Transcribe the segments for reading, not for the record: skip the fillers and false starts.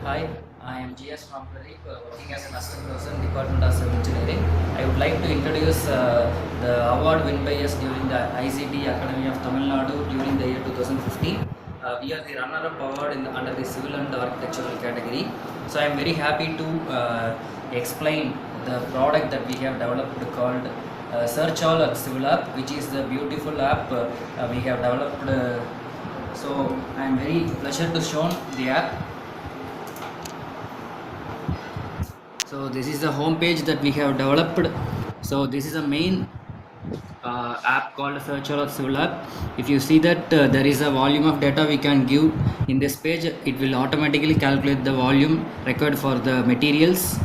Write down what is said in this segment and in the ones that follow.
Hi, I am GS from Pradeep, working as an assistant professor in Department of Civil Engineering. I would like to introduce the award won by us during the ICT Academy of Tamil Nadu during the year 2015. We are the runner-up award under the civil and architectural category. So I am very happy to explain the product that we have developed called Search All at Civil App, which is the beautiful app we have developed. So I am very pleasure to show the app. So this is the home page that we have developed. So this is a main app called Search All Civil App. If you see that there is a volume of data we can give in this page, it will automatically calculate the volume required for the materials.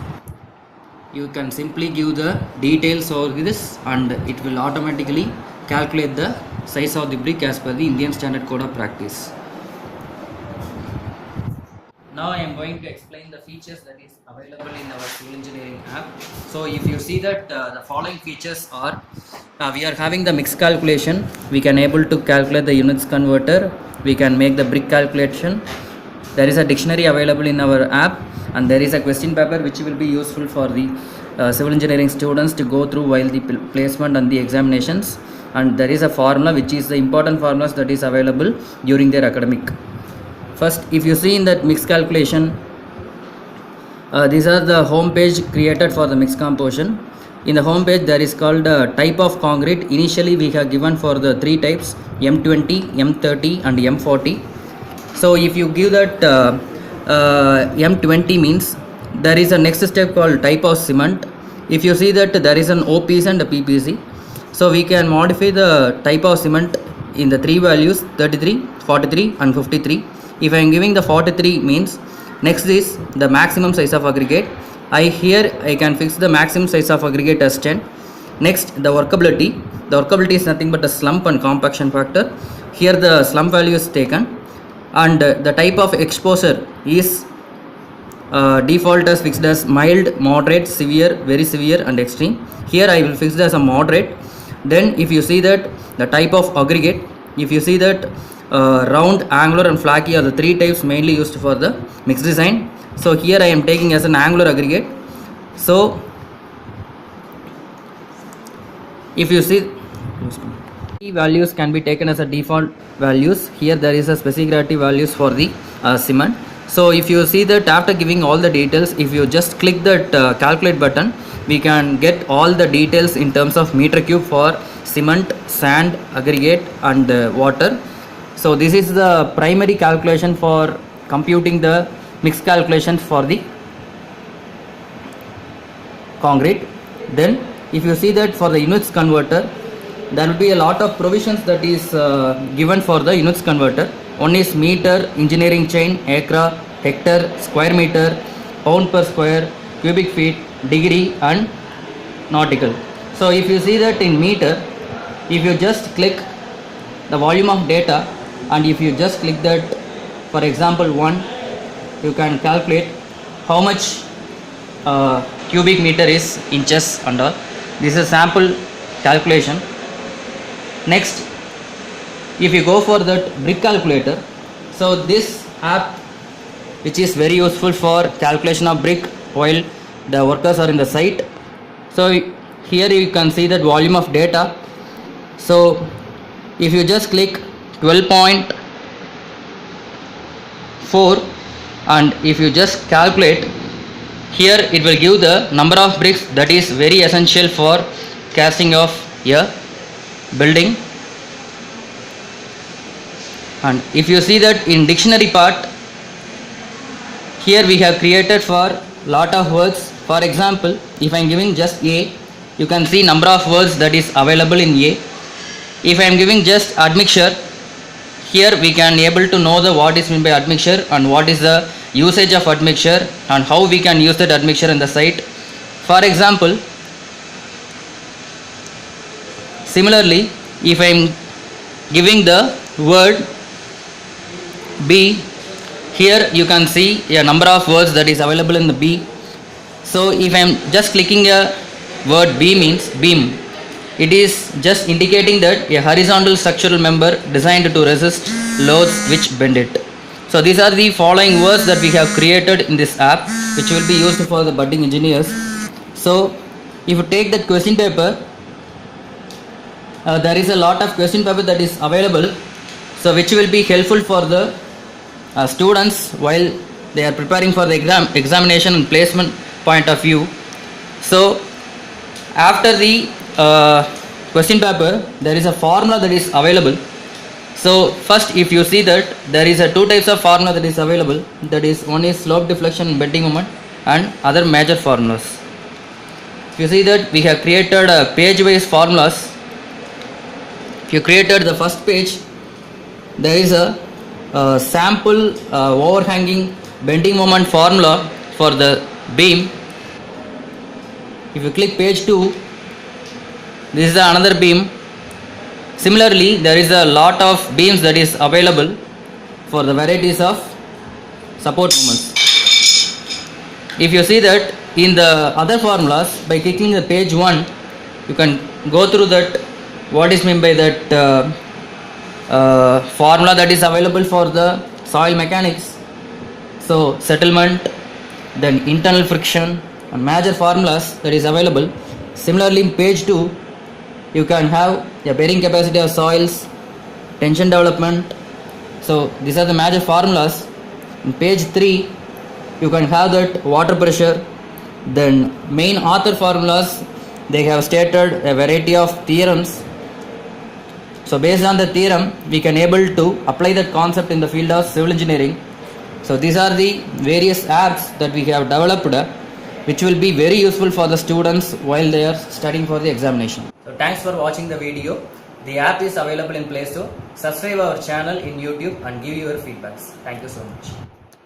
You can simply give the details over this and it will automatically calculate the size of the brick as per the Indian Standard Code of Practice. Now I am going to explain the features that is available in our civil engineering app. So if you see that the following features are, we are having the mix calculation. We can able to calculate the units converter. We can make the brick calculation. There is a dictionary available in our app, and there is a question paper which will be useful for the civil engineering students to go through while the placement and the examinations. And there is a formula which is the important formulas that is available during their academic. First, if you see in that mix calculation, these are the home page created for the mix composition. In the home page, there is called type of concrete. Initially, we have given for the three types: M20, M30, and M40. So, if you give that M20 means there is a next step called type of cement. If you see that there is an OPC and a PPC, so we can modify the type of cement in the three values: 33, 43, and 53. If I am giving the 43 means next is the maximum size of aggregate. I can fix the maximum size of aggregate as 10. Next, the workability. The workability is nothing but the slump and compaction factor. Here the slump value is taken, and the type of exposure is default as fixed as mild, moderate, severe, very severe, and extreme. Here I will fix it as a moderate. Then if you see that the type of aggregate, if you see that round, angular, and flaky are the three types mainly used for the mix design. So here I am taking as an angular aggregate. So if you see, values can be taken as a default values. Here there is a specific gravity values for the cement. So if you see that after giving all the details, if you just click that calculate button, we can get all the details in terms of meter cube for cement, sand, aggregate, and water. So this is the primary calculation for computing the mix calculations for the concrete. Then if you see that for the units converter, there will be a lot of provisions that is given for the units converter. One is meter, engineering chain, acre, hectare, square meter, pound per square, cubic feet, degree, and nautical. So if you see that in meter, if you just click the volume of data, and if you just click that, for example 1, you can calculate how much cubic meter is inches and all. This is sample calculation. Next, if you go for that brick calculator, so this app which is very useful for calculation of brick while the workers are in the site. So here you can see that volume of data. So if you just click 12.4 and if you just calculate, here it will give the number of bricks that is very essential for casting of a building. And if you see that in dictionary part, here we have created for lot of words. For example, if I am giving just A, you can see number of words that is available in A. If I am giving just admixture, here we can able to know the what is meant by admixture and what is the usage of admixture and how we can use that admixture in the site. For example, similarly, if I am giving the word B, here you can see a number of words that is available in the B. So if I am just clicking a word B means beam, it is just indicating that a horizontal structural member designed to resist loads which bend it. So these are the following words that we have created in this app, which will be used for the budding engineers. So if you take that question paper, there is a lot of question paper that is available, so which will be helpful for the students while they are preparing for the examination and placement point of view. So after the question paper, there is a formula that is available. So first, if you see that there is a two types of formula that is available, that is, one is slope deflection and bending moment and other major formulas. If you see that we have created page wise formulas. If you created the first page, there is a sample overhanging bending moment formula for the beam. If you click page 2, this is another beam. Similarly, there is a lot of beams that is available for the varieties of support moments. If you see that in the other formulas, by clicking the page 1, you can go through that, what is meant by that formula that is available for the soil mechanics. So settlement, then internal friction and major formulas that is available. Similarly, in page 2, you can have the bearing capacity of soils, tension development. So these are the major formulas. In page 3, you can have that water pressure. Then main author formulas, they have stated a variety of theorems. So based on the theorem, we can able to apply that concept in the field of civil engineering. So these are the various apps that we have developed, which will be very useful for the students while they are studying for the examination. So thanks for watching the video. The app is available in Play Store. Subscribe our channel in YouTube and give your feedbacks. Thank you so much.